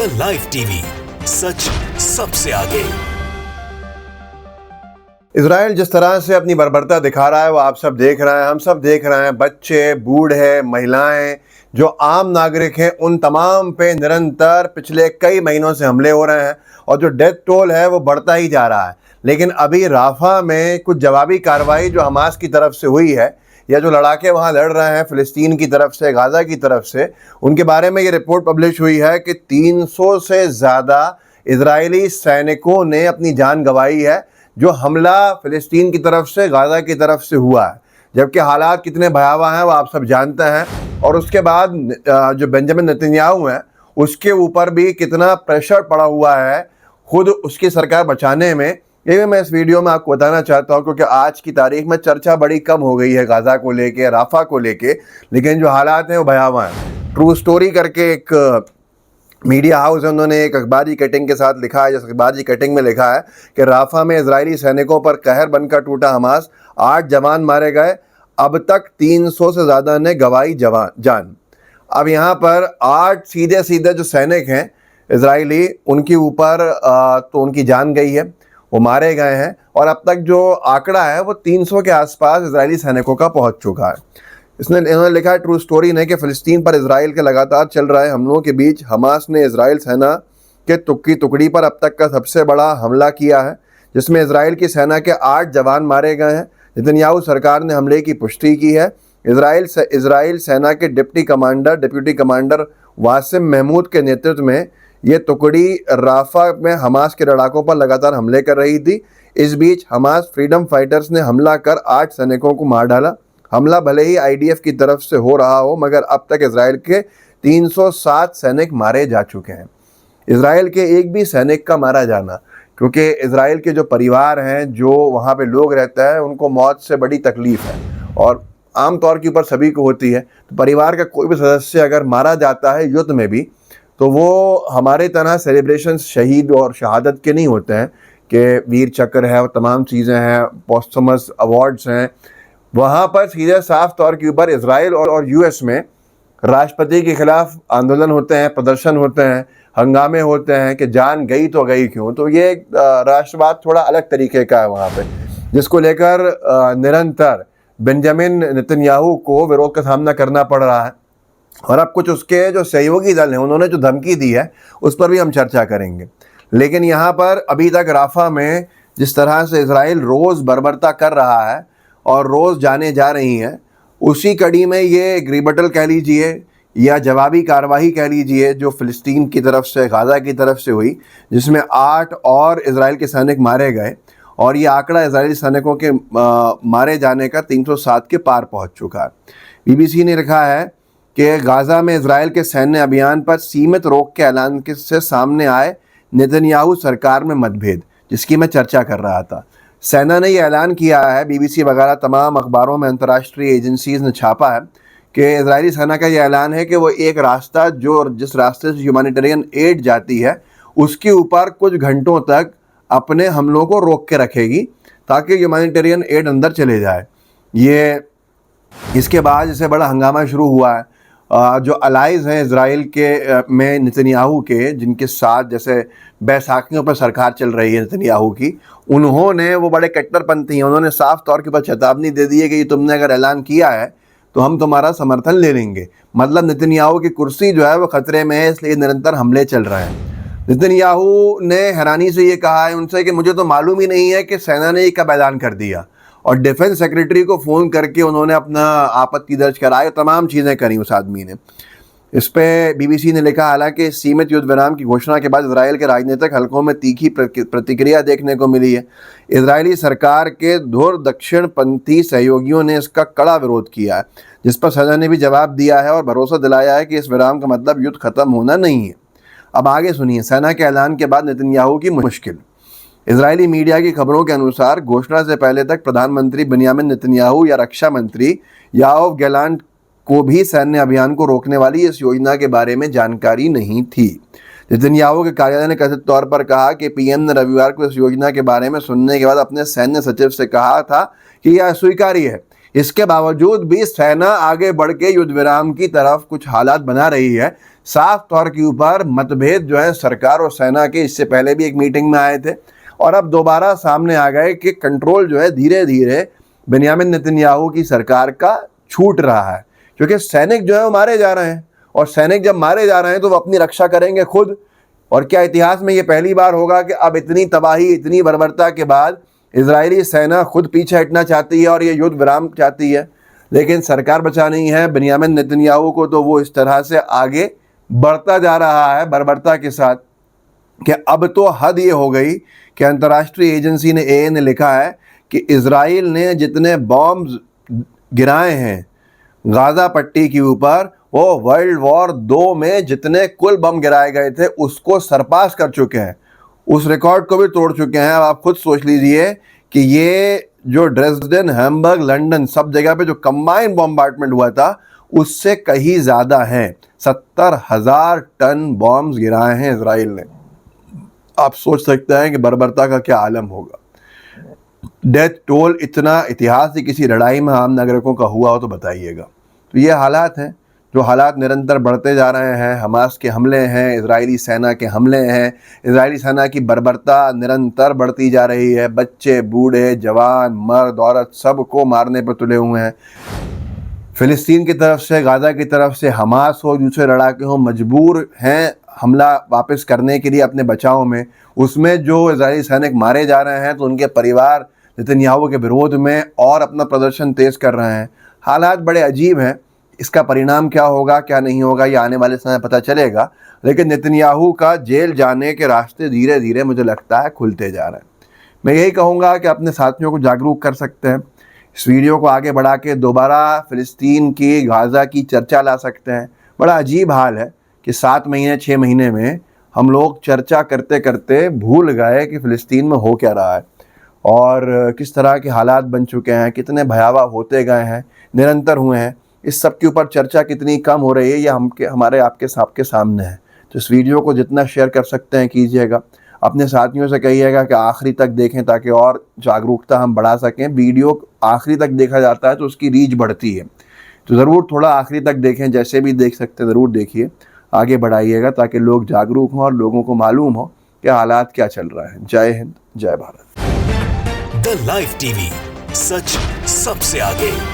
India live TV, सच सबसे आगे। Israel जिस तरह से अपनी बर्बरता दिखा रहा है वो आप सब देख रहे हैं, हम सब देख रहे हैं। बच्चे, बूढ़े, महिलाएं, जो आम नागरिक हैं, उन तमाम पे निरंतर पिछले कई महीनों से हमले हो रहे हैं और जो डेथ टोल है वो बढ़ता ही जा रहा है। लेकिन अभी राफा में कुछ जवाबी कार्रवाई जो हमास की तरफ से हुई है, या जो लड़ाके वहाँ लड़ रहे हैं फ़िलिस्तीन की तरफ से, गाज़ा की तरफ से, उनके बारे में ये रिपोर्ट पब्लिश हुई है कि 300 से ज़्यादा इजरायली सैनिकों ने अपनी जान गंवाई है जो हमला फ़िलिस्तीन की तरफ से, गाज़ा की तरफ से हुआ है। जबकि हालात कितने भयावह हैं वो आप सब जानते हैं। और उसके बाद जो बेंजामिन नेतन्याहू हैं उसके ऊपर भी कितना प्रेशर पड़ा हुआ है खुद उसकी सरकार बचाने में, ये भी मैं इस वीडियो में आपको बताना चाहता हूँ। क्योंकि आज की तारीख में चर्चा बड़ी कम हो गई है गाज़ा को लेके, राफा को लेके, लेकिन जो हालात हैं वो भयावह हैं। ट्रू स्टोरी करके एक मीडिया हाउस है, उन्होंने एक अखबारी कटिंग के साथ लिखा है, जिस अखबारी कटिंग में लिखा है कि राफा में इजरायली सैनिकों पर कहर बनकर टूटा हमास, 8 जवान मारे गए, अब तक 300 से ज़्यादा ने गंवाई जान। अब यहाँ पर 8 सीधे सीधे जो सैनिक हैं इजरायली, उनके ऊपर तो उनकी जान गई है, वो मारे गए हैं। और अब तक जो आंकड़ा है वो 300 के आसपास इजरायली सैनिकों का पहुँच चुका है। इन्होंने लिखा है ट्रू स्टोरी ने कि फ़िलिस्तीन पर इजराइल के लगातार चल रहे हमलों के बीच हमास ने इजराइल सेना के तुक्की टुकड़ी पर अब तक का सबसे बड़ा हमला किया है, जिसमें इजराइल की सेना के 8 जवान मारे गए हैं। नेतन्याहू सरकार ने हमले की पुष्टि की है। इजराइल सेना के डिप्टी कमांडर वासिम महमूद के नेतृत्व में ये टुकड़ी राफा में हमास के लड़ाकों पर लगातार हमले कर रही थी। इस बीच हमास फ्रीडम फाइटर्स ने हमला कर 8 सैनिकों को मार डाला। हमला भले ही आईडीएफ की तरफ से हो रहा हो, मगर अब तक इजराइल के 307 सैनिक मारे जा चुके हैं। इजराइल के एक भी सैनिक का मारा जाना, क्योंकि इजराइल के जो परिवार हैं, जो वहाँ पे लोग रहते हैं, उनको मौत से बड़ी तकलीफ़ है और आम तौर के ऊपर सभी को होती है। तो परिवार का कोई भी सदस्य अगर मारा जाता है युद्ध में भी, तो वो हमारे तरह सेलिब्रेशन शहीद और शहादत के नहीं होते हैं कि वीर चक्र है और तमाम चीज़ें हैं, पोस्टमस अवार्ड्स हैं। वहाँ पर सीधे साफ तौर के ऊपर इजराइल और यूएस में राष्ट्रपति के खिलाफ आंदोलन होते हैं, प्रदर्शन होते हैं, हंगामे होते हैं कि जान गई तो गई क्यों। तो ये राष्ट्रवाद थोड़ा अलग तरीके का है वहाँ पे, जिसको लेकर निरंतर बेंजामिन नेतन्याहू को विरोध का सामना करना पड़ रहा है। और अब कुछ उसके जो सहयोगी दल हैं, उन्होंने जो धमकी दी है उस पर भी हम चर्चा करेंगे। लेकिन यहाँ पर अभी तक राफा में जिस तरह से इजराइल रोज़ बर्बरता कर रहा है और रोज़ जाने जा रही हैं, उसी कड़ी में ये एक रिबटल कह लीजिए या जवाबी कार्रवाई कह लीजिए जो फ़िलिस्तीन की तरफ से, गाज़ा की तरफ से हुई, जिसमें 8 और इजराइल के सैनिक मारे गए। और ये आंकड़ा इजरायली सैनिकों के मारे जाने का 307 के पार पहुंच चुका है। बीबीसी ने लिखा है कि गाज़ा में इजराइल के सैन्य अभियान पर सीमित रोक के ऐलान से सामने आए नेतन्याहू सरकार में मतभेद, जिसकी मैं चर्चा कर रहा था। सेना ने यह ऐलान किया है, बीबीसी वगैरह तमाम अखबारों में अंतर्राष्ट्रीय एजेंसीज ने छापा है कि इजरायली सेना का यह ऐलान है कि वो एक रास्ता जिस रास्ते से ह्यूमैनिटेरियन एड जाती है उसके ऊपर कुछ घंटों तक अपने हमलों को रोक के रखेगी ताकि ह्यूमैनिटेरियन एड अंदर चले जाए। इसके बाद इससे बड़ा हंगामा शुरू हुआ है। जो अलाइज हैं इजराइल के में नेतन्याहू के, जिनके साथ जैसे बैसाखियों पर सरकार चल रही है नेतन्याहू की, उन्होंने, वो बड़े कट्टरपंथी हैं, उन्होंने साफ तौर के ऊपर चेतावनी दे दी है कि तुमने अगर ऐलान किया है तो हम तुम्हारा समर्थन ले लेंगे। मतलब नेतन्याहू की कुर्सी जो है वो खतरे में है, इसलिए निरंतर हमले चल रहे हैं। नेतन्याहू ने हैरानी से ये कहा है उनसे कि मुझे तो मालूम ही नहीं है कि सेना ने ये कब ऐलान कर दिया। और डिफेंस सेक्रेटरी को फ़ोन करके उन्होंने अपना आपत्ति दर्ज कराई, तमाम चीज़ें करी उस आदमी ने। इस पर बीबीसी ने लिखा, हालांकि सीमित युद्ध विराम की घोषणा के बाद इजराइल के राजनीतिक हलकों में तीखी प्रतिक्रिया देखने को मिली है। इजरायली सरकार के धुर दक्षिणपंथी सहयोगियों ने इसका कड़ा विरोध किया है, जिस पर सेना ने भी जवाब दिया है और भरोसा दिलाया है कि इस विराम का मतलब युद्ध खत्म होना नहीं है। अब आगे सुनिए सेना के ऐलान के बाद नेतन्याहू की मुश्किल। इजरायली मीडिया की खबरों के अनुसार घोषणा से पहले तक प्रधानमंत्री बेंजामिन नेतन्याहू या रक्षा मंत्री याओव गैलांट को भी सैन्य अभियान को रोकने वाली इस योजना के बारे में जानकारी नहीं थी। नेतन्याहू के कार्यालय ने कथित तौर पर कहा कि पीएम ने रविवार को इस योजना के बारे में सुनने के बाद अपने सैन्य सचिव से कहा था कि यह अस्वीकार्य है। इसके बावजूद भी सेना आगे बढ़ के युद्ध विराम की तरफ कुछ हालात बना रही है, साफ तौर के ऊपर मतभेद जो है सरकार और सेना के, इससे पहले भी एक मीटिंग में आए थे और अब दोबारा सामने आ गए कि कंट्रोल जो है धीरे धीरे बेंयामिन नेतन्याहू की सरकार का छूट रहा है, क्योंकि सैनिक जो है वो मारे जा रहे हैं और सैनिक जब मारे जा रहे हैं तो वो अपनी रक्षा करेंगे खुद। और क्या इतिहास में ये पहली बार होगा कि अब इतनी तबाही, इतनी बर्बरता के बाद इजरायली सेना खुद पीछे हटना चाहती है और ये युद्ध विराम चाहती है, लेकिन सरकार बचा नहीं है बेंयामिन नेतन्याहू को, तो वो इस तरह से आगे बढ़ता जा रहा है बर्बरता के साथ कि अब तो हद ये हो गई कि अंतर्राष्ट्रीय एजेंसी ने AA ने लिखा है कि इजराइल ने जितने बॉम्ब्स गिराए हैं गाज़ा पट्टी के ऊपर, वो वर्ल्ड वॉर 2 में जितने कुल बम गिराए गए थे उसको सरपास कर चुके हैं, उस रिकॉर्ड को भी तोड़ चुके हैं। अब आप खुद सोच लीजिए कि ये जो ड्रेसडेन, हैम्बर्ग, लंदन सब जगह पे जो कंबाइंड बॉम्बार्डमेंट हुआ था उससे कहीं ज़्यादा है। 70,000 टन बॉम्ब्स गिराए हैं इजराइल ने। आप सोच सकते हैं कि बर्बरता का क्या आलम होगा। डेथ टोल इतना इतिहास की किसी लड़ाई में आम नागरिकों का हुआ हो तो बताइएगा। तो ये हालात हैं, जो हालात निरंतर बढ़ते जा रहे हैं। हमास के हमले हैं, इजरायली सेना के हमले हैं, इजरायली सेना की बर्बरता निरंतर बढ़ती जा रही है। बच्चे, बूढ़े, जवान, मर्द, औरत सबको मारने पर तुले हुए हैं। फ़िलिस्तीन की तरफ से, गाज़ा की तरफ से, हमास हो, दूसरे लड़ाके हों, मजबूर हैं हमला वापस करने के लिए अपने बचाव में। उसमें जो इजरायली सैनिक मारे जा रहे हैं तो उनके परिवार नेतन्याहू के विरोध में और अपना प्रदर्शन तेज़ कर रहे हैं। हालात बड़े अजीब हैं। इसका परिणाम क्या होगा, क्या नहीं होगा, ये आने वाले समय पता चलेगा। लेकिन नेतन्याहू का जेल जाने के रास्ते धीरे धीरे मुझे लगता है खुलते जा रहे हैं। मैं यही कहूँगा कि अपने साथियों को जागरूक कर सकते हैं, इस वीडियो को आगे बढ़ा के दोबारा फ़िलिस्तीन की, गाज़ा की चर्चा ला सकते हैं। बड़ा अजीब हाल है कि 7 महीने 6 महीने में हम लोग चर्चा करते करते भूल गए कि फ़िलिस्तीन में हो क्या रहा है और किस तरह के हालात बन चुके हैं, कितने भयावह होते गए हैं, निरंतर हुए हैं। इस सब के ऊपर चर्चा कितनी कम हो रही है ये हमारे आपके सामने है। तो इस वीडियो को जितना शेयर कर सकते हैं कीजिएगा। अपने साथियों से कहिएगा कि आखिरी तक देखें ताकि और जागरूकता हम बढ़ा सकें। वीडियो आखिरी तक देखा जाता है तो उसकी रीच बढ़ती है, तो ज़रूर थोड़ा आखिरी तक देखें, जैसे भी देख सकते हैं ज़रूर देखिए, आगे बढ़ाइएगा ताकि लोग जागरूक हों और लोगों को मालूम हो कि हालात क्या चल रहा है। जय हिंद, जय भारत। द लाइव टीवी, सच सबसे आगे।